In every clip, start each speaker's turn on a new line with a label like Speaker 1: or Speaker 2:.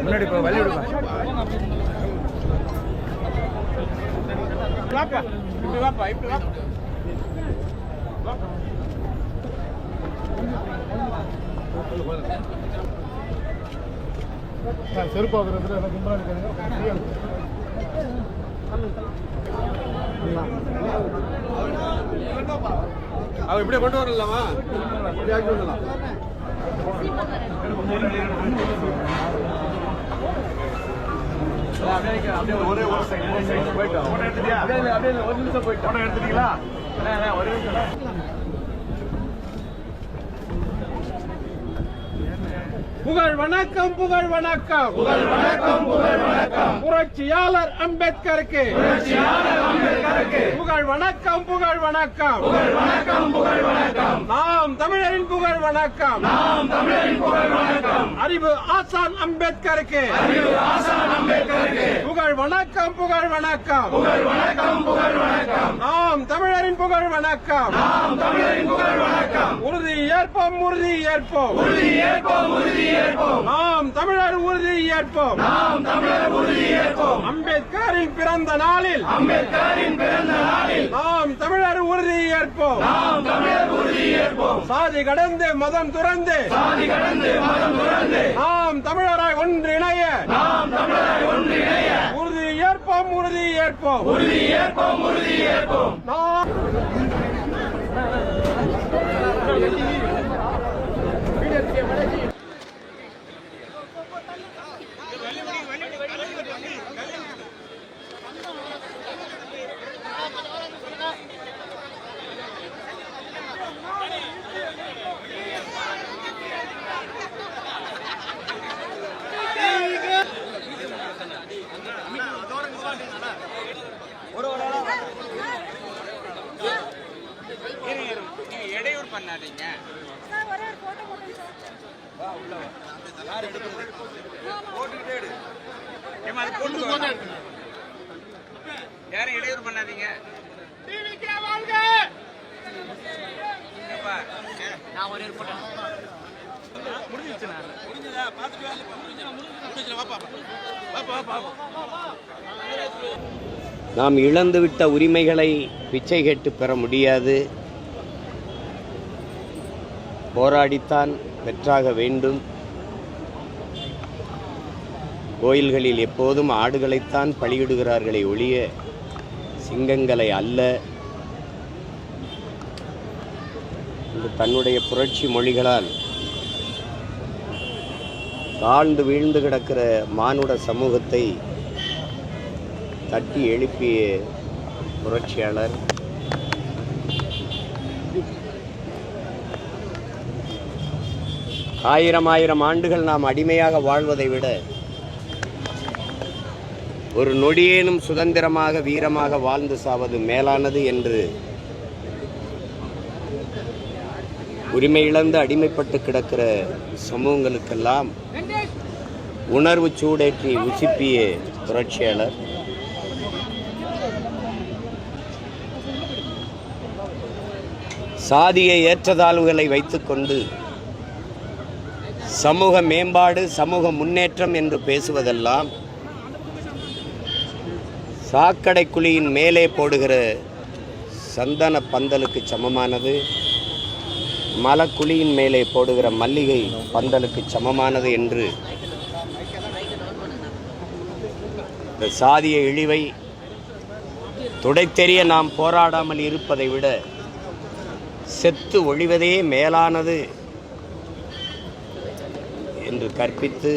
Speaker 1: முன்னாடி போ வழி விடுப்பா இப்படி வாப்பா இப்படி வா செருப்பு ஆகுறதுல எனக்கு முன்னாடி அவ இப்படியே கொண்டு வரலாமா இப்படி ஆக்கி விடலாம் ஒரே ஒரு செகண்ட் போயிட்டோம் அப்படியே ஒரு நிமிஷம் போயிட்டோம் எடுத்துட்டீங்களா ஒரு நிமிஷம் புகழ் வணக்கம் புகழ் வணக்கம் புகழ் வணக்கம் புகழ் வணக்கம் புரட்சியாளர் அம்பேத்கருக்கு புகழ் வணக்கம் புகழ் வணக்கம் புகழ் வணக்கம் புகழ் வணக்கம் நாம் தமிழரின் புகழ் வணக்கம் நாம் தமிழரின் புகழ் வணக்கம் அறிவு ஆசான் அம்பேத்கருக்கு அறிவு ஆசான் அம்பேத்கருக்கு புகழ் வணக்கம் புகழ் வணக்கம் புகழ் வணக்கம் புகழ் வணக்கம் நாம் தமிழரின் புகழ் வணக்கம் நாம் தமிழரின் புகழ் வணக்கம் உறுதி ஏற்போம் உறுதி ஏற்போம் உறுதி ஏற்போம் உறுதி நாம் தமிழர் உறுதி ஏற்போம் நாம் தமிழர் உறுதி ஏற்போம் அம்பேத்கரின் பிறந்த நாளில் நாம் தமிழர் உறுதி ஏற்போம் நாம் தமிழர் உறுதி ஏற்போம் சாதி கடந்து மதம் துறந்து நாம் தமிழராய் ஒன்றிணைய உறுதி ஏற்போம் உறுதி ஏற்போம் உறுதி ஏற்போம் உறுதி ஏற்போம் இடையூறு பண்ணாதீங்க யாரும் இடையூறு பண்ணாதீங்க நான் ஒரே போட்டோ முடிஞ்சுதா
Speaker 2: நாம் இழந்துவிட்ட உரிமைகளை பிச்சை கேட்டு பெற முடியாது, போராடித்தான் பெற்றாக வேண்டும். கோயில்களில் எப்போதும் ஆடுகளைத்தான் பலியிடுகிறார்களே ஒழிய சிங்கங்களை அல்ல என்று தன்னுடைய புரட்சி மொழிகளால் தாழ்ந்து வீழ்ந்து கிடக்கிற மானுட சமூகத்தை தட்டி எழுப்பிய புரட்சியாளர் ஆயிரம் ஆண்டுகள் நாம் அடிமையாக வாழ்வதை விட ஒரு நொடியேனும் சுதந்திரமாக வீரமாக வாழ்ந்து சாவது மேலானது என்று உரிமை இழந்து அடிமைப்பட்டு கிடக்கிற சமூகங்களுக்கெல்லாம் உணர்வு சூடேற்றி உசிப்பிய புரட்சியாளர் சாதிய ஏற்றத்தாழ்வுகளை வைத்துக்கொண்டு சமூக மேம்பாடு சமூக முன்னேற்றம் என்று பேசுவதெல்லாம் சாக்கடை குழியின் மேலே போடுகிற சந்தன பந்தலுக்கு சமமானது, மலக்குழியின் மேலே போடுகிற மல்லிகை பந்தலுக்கு சமமானது என்று இந்த சாதிய இழிவை துடைத்தெறிய நாம் போராடாமல் இருப்பதை விட செத்து ஒழிவதே மேலானது என்று கற்பித்து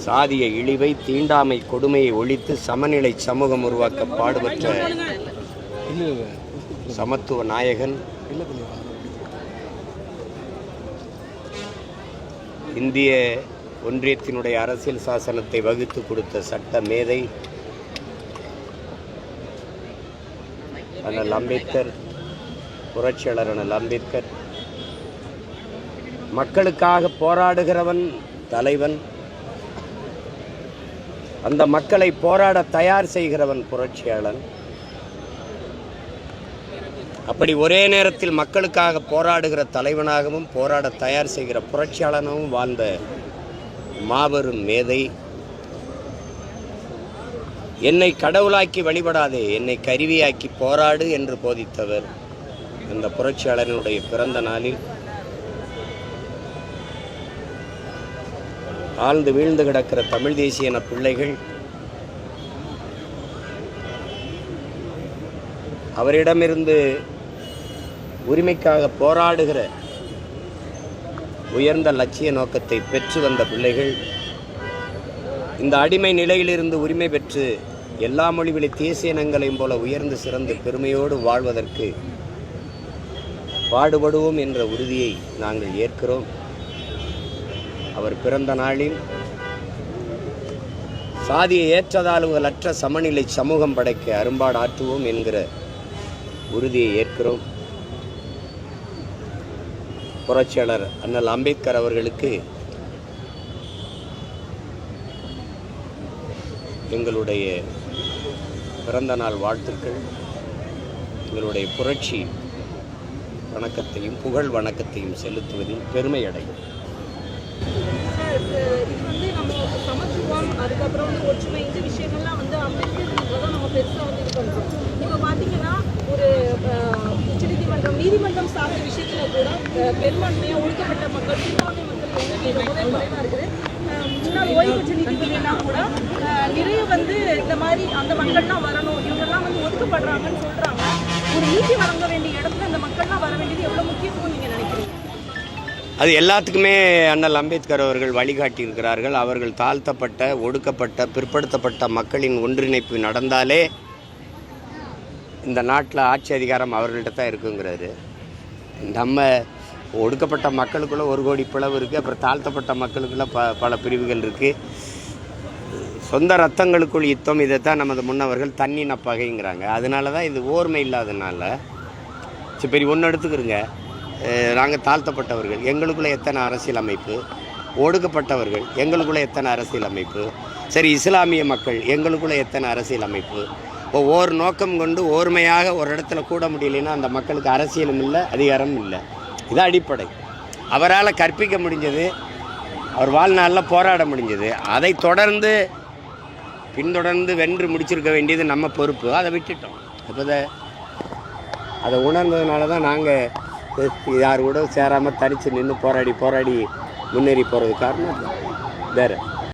Speaker 2: சாதிய இழிவை, தீண்டாமை கொடுமையை ஒழித்து சமநிலை சமூகம் உருவாக்க பாடுபட்ட சமத்துவ நாயகன், இந்திய ஒன்றியத்தினுடைய அரசியல் சாசனத்தை வகுத்து கொடுத்த சட்ட மேதை அண்ணல் அம்பேத்கர், புரட்சியாளர் அண்ணல் அம்பேத்கர், மக்களுக்காக போராடுகிறவன் தலைவன், அந்த மக்களை போராட தயார் செய்கிறவன் புரட்சியாளன். அப்படி ஒரே நேரத்தில் மக்களுக்காக போராடுகிற தலைவனாகவும் போராட தயார் செய்கிற புரட்சியாளனாகவும் வாழ்ந்த மாபெரும் மேதை. என்னை கடவுளாக்கி வழிபடாதே, என்னை கருவியாக்கி போராடு என்று போதித்தவர். அந்த புரட்சியாளனுடைய பிறந்த நாளில் ஆழ்ந்து வீழ்ந்து கிடக்கிற தமிழ் தேசிய இன பிள்ளைகள் அவரிடமிருந்து உரிமைக்காக போராடுகிற உயர்ந்த லட்சிய நோக்கத்தை பெற்று வந்த பிள்ளைகள் இந்த அடிமை நிலையிலிருந்து உரிமை பெற்று எல்லா மொழிவழி தேசிய இனங்களையும் போல உயர்ந்து சிறந்து பெருமையோடு வாழ்வதற்கு பாடுபடுவோம் என்ற உறுதியை நாங்கள் ஏற்கிறோம். அவர் பிறந்த நாளில் சாதிய ஏற்றதாழ்வுகளற்ற சமநிலை சமூகம் படைக்க அரும்பாடு ஆற்றுவோம் என்கிற உறுதியை ஏற்கிறோம். புரட்சியாளர் அண்ணல் அம்பேத்கர் அவர்களுக்கு எங்களுடைய பிறந்த நாள் வாழ்த்துக்கள், எங்களுடைய புரட்சி வணக்கத்தையும் புகழ் வணக்கத்தையும் செலுத்துவதில் பெருமை அடையும்.
Speaker 3: இது வந்து நம்ம சமத்துவம், அதுக்கப்புறம் வந்து ஒற்றுமை, இந்த விஷயங்கள்லாம் வந்து அம்பேத்கர் நம்ம பெருசாக வந்து இது பண்ணுறோம். இப்போ பார்த்தீங்கன்னா ஒரு உச்சநீதிமன்றம் நீதிமன்றம் சார்ந்த விஷயத்தில் கூட பெரும்பான்மையாக ஒடுக்கப்பட்ட மக்கள், சிறுபான்மை மக்கள் வந்து ரொம்பவே குறைவாக இருக்குது. முன்னாள் ஓய்வு பெற்ற நீதிபதினா கூட நிறைய வந்து இந்த மாதிரி அந்த மக்கள்லாம் வரணும், இவங்கெல்லாம் வந்து ஒதுக்கப்படுறாங்கன்னு சொல்கிறாங்க. ஒரு நீதி வழங்க வேண்டிய இடத்துல அந்த மக்கள்லாம் வர வேண்டியது எவ்வளோ முக்கியத்துவம் நீங்கள் நினைக்கிறீங்க?
Speaker 2: அது எல்லாத்துக்குமே அண்ணல் அம்பேத்கர் அவர்கள் வழிகாட்டியிருக்கிறார்கள். அவர்கள் தாழ்த்தப்பட்ட, ஒடுக்கப்பட்ட, பிற்படுத்தப்பட்ட மக்களின் ஒன்றிணைப்பு நடந்தாலே இந்த நாட்டில் ஆட்சி அதிகாரம் அவர்கள்ட்ட தான் இருக்குங்கிறாரு. நம்ம ஒடுக்கப்பட்ட மக்களுக்குள்ளே 1 கோடி பிளவு இருக்குது, அப்புறம் தாழ்த்தப்பட்ட மக்களுக்குள்ளே பல பிரிவுகள் இருக்குது. சொந்த ரத்தங்களுக்குள் யுத்தம், இதைத்தான் நமது முன்னவர்கள் தன்னின பகைங்கிறாங்க. அதனால தான் இது ஓர்மை இல்லாதனால. சரி, ஒன்று எடுத்துக்கிறோங்க. நாங்கள் தாழ்த்தப்பட்டவர்கள், எங்களுக்குள்ளே எத்தனை அரசியல் அமைப்பு, ஒடுக்கப்பட்டவர்கள் எங்களுக்குள்ளே எத்தனை அரசியல் அமைப்பு, சரி இஸ்லாமிய மக்கள் எங்களுக்குள்ளே எத்தனை அரசியல் அமைப்பு. இப்போ ஓர் நோக்கம் கொண்டு ஓர்மையாக ஒரு இடத்துல கூட முடியலைன்னா அந்த மக்களுக்கு அரசியலும் இல்லை, அதிகாரமும் இல்லை. இது அடிப்படை. அவரால் கற்பிக்க முடிஞ்சது, அவர் வாழ்நாளில் போராட முடிஞ்சது. அதை பின்தொடர்ந்து வென்று முடிச்சிருக்க வேண்டியது நம்ம பொறுப்பு. அதை விட்டுட்டோம். இப்போ அதை உணர்ந்ததுனால தான் நாங்கள் யார் கூட சேராமல் தனித்து நின்று போராடி முன்னேறி போகிறது காரணம் வேறு.